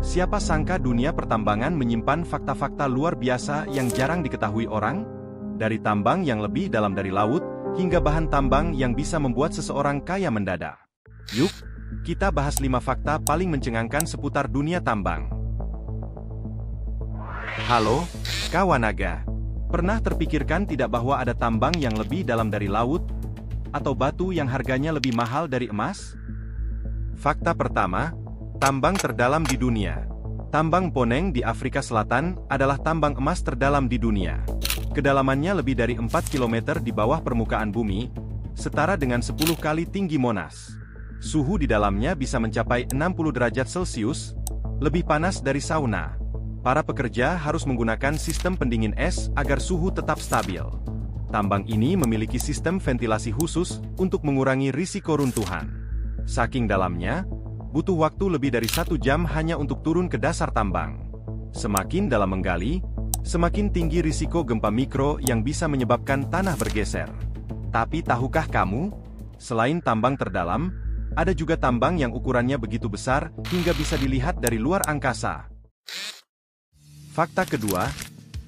Siapa sangka dunia pertambangan menyimpan fakta-fakta luar biasa yang jarang diketahui orang? Dari tambang yang lebih dalam dari laut, hingga bahan tambang yang bisa membuat seseorang kaya mendadak. Yuk, kita bahas 5 fakta paling mencengangkan seputar dunia tambang. Halo, kawan naga. Pernah terpikirkan tidak bahwa ada tambang yang lebih dalam dari laut? Atau batu yang harganya lebih mahal dari emas? Fakta pertama, tambang terdalam di dunia. Tambang Poneng di Afrika Selatan adalah tambang emas terdalam di dunia. Kedalamannya lebih dari 4 km di bawah permukaan bumi, setara dengan 10 kali tinggi Monas. Suhu di dalamnya bisa mencapai 60 derajat Celcius, lebih panas dari sauna. Para pekerja harus menggunakan sistem pendingin es agar suhu tetap stabil. Tambang ini memiliki sistem ventilasi khusus untuk mengurangi risiko runtuhan. Saking dalamnya, butuh waktu lebih dari 1 jam hanya untuk turun ke dasar tambang. Semakin dalam menggali, semakin tinggi risiko gempa mikro yang bisa menyebabkan tanah bergeser. Tapi tahukah kamu, selain tambang terdalam, ada juga tambang yang ukurannya begitu besar hingga bisa dilihat dari luar angkasa. Fakta kedua,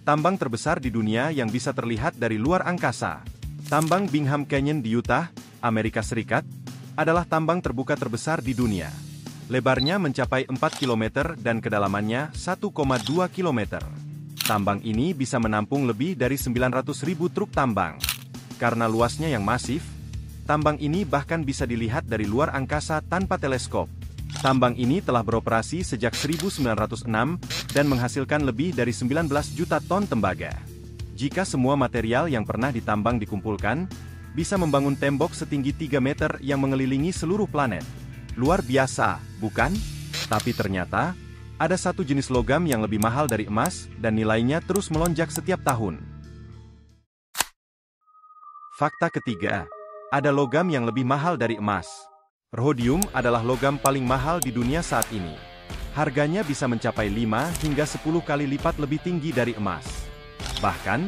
tambang terbesar di dunia yang bisa terlihat dari luar angkasa. Tambang Bingham Canyon di Utah, Amerika Serikat, adalah tambang terbuka terbesar di dunia. Lebarnya mencapai 4 km dan kedalamannya 1,2 km. Tambang ini bisa menampung lebih dari 900.000 truk tambang. Karena luasnya yang masif, tambang ini bahkan bisa dilihat dari luar angkasa tanpa teleskop. Tambang ini telah beroperasi sejak 1906 dan menghasilkan lebih dari 19 juta ton tembaga. Jika semua material yang pernah ditambang dikumpulkan, bisa membangun tembok setinggi 3 meter yang mengelilingi seluruh planet. Luar biasa, bukan? Tapi ternyata, ada satu jenis logam yang lebih mahal dari emas, dan nilainya terus melonjak setiap tahun. Fakta ketiga, ada logam yang lebih mahal dari emas. Rhodium adalah logam paling mahal di dunia saat ini. Harganya bisa mencapai 5 hingga 10 kali lipat lebih tinggi dari emas. Bahkan,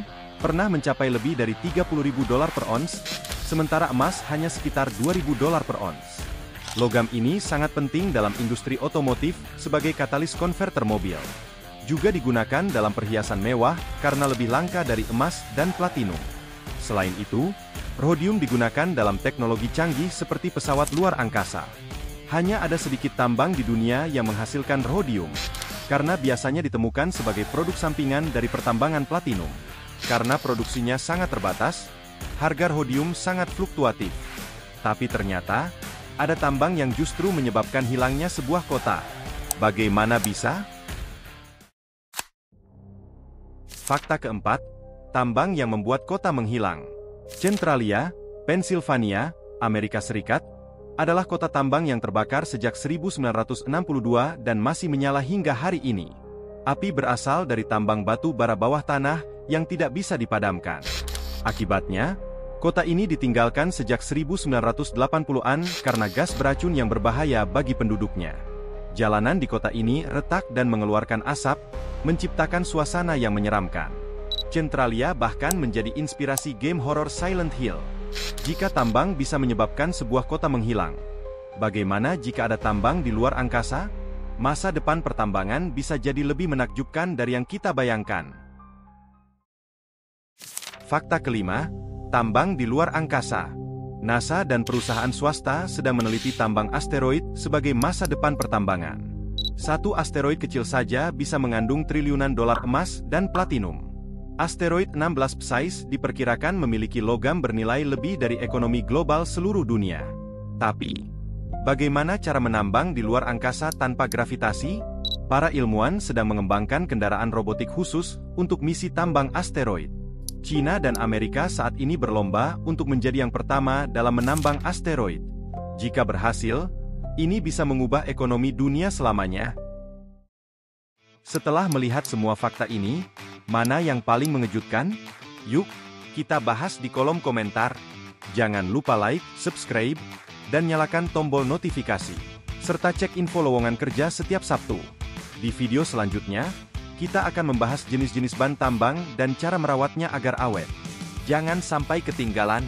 pernah mencapai lebih dari $30.000 per ons, sementara emas hanya sekitar $2.000 per ons. Logam ini sangat penting dalam industri otomotif sebagai katalis konverter mobil. Juga digunakan dalam perhiasan mewah karena lebih langka dari emas dan platinum. Selain itu, rhodium digunakan dalam teknologi canggih seperti pesawat luar angkasa. Hanya ada sedikit tambang di dunia yang menghasilkan rhodium, karena biasanya ditemukan sebagai produk sampingan dari pertambangan platinum. Karena produksinya sangat terbatas, harga rhodium sangat fluktuatif. Tapi ternyata, ada tambang yang justru menyebabkan hilangnya sebuah kota. Bagaimana bisa? Fakta keempat, tambang yang membuat kota menghilang. Centralia, Pennsylvania, Amerika Serikat, adalah kota tambang yang terbakar sejak 1962 dan masih menyala hingga hari ini. Api berasal dari tambang batu bara bawah tanah yang tidak bisa dipadamkan. Akibatnya, kota ini ditinggalkan sejak 1980-an karena gas beracun yang berbahaya bagi penduduknya. Jalanan di kota ini retak dan mengeluarkan asap, menciptakan suasana yang menyeramkan. Centralia bahkan menjadi inspirasi game horor Silent Hill. Jika tambang bisa menyebabkan sebuah kota menghilang, bagaimana jika ada tambang di luar angkasa? Masa depan pertambangan bisa jadi lebih menakjubkan dari yang kita bayangkan. Fakta kelima, tambang di luar angkasa. NASA dan perusahaan swasta sedang meneliti tambang asteroid sebagai masa depan pertambangan. Satu asteroid kecil saja bisa mengandung triliunan dolar emas dan platinum. Asteroid 16 Psice diperkirakan memiliki logam bernilai lebih dari ekonomi global seluruh dunia. Tapi, bagaimana cara menambang di luar angkasa tanpa gravitasi? Para ilmuwan sedang mengembangkan kendaraan robotik khusus untuk misi tambang asteroid. China dan Amerika saat ini berlomba untuk menjadi yang pertama dalam menambang asteroid. Jika berhasil, ini bisa mengubah ekonomi dunia selamanya. Setelah melihat semua fakta ini, mana yang paling mengejutkan? Yuk, kita bahas di kolom komentar. Jangan lupa like, subscribe, dan nyalakan tombol notifikasi. Serta cek info lowongan kerja setiap Sabtu. Di video selanjutnya, kita akan membahas jenis-jenis ban tambang dan cara merawatnya agar awet. Jangan sampai ketinggalan.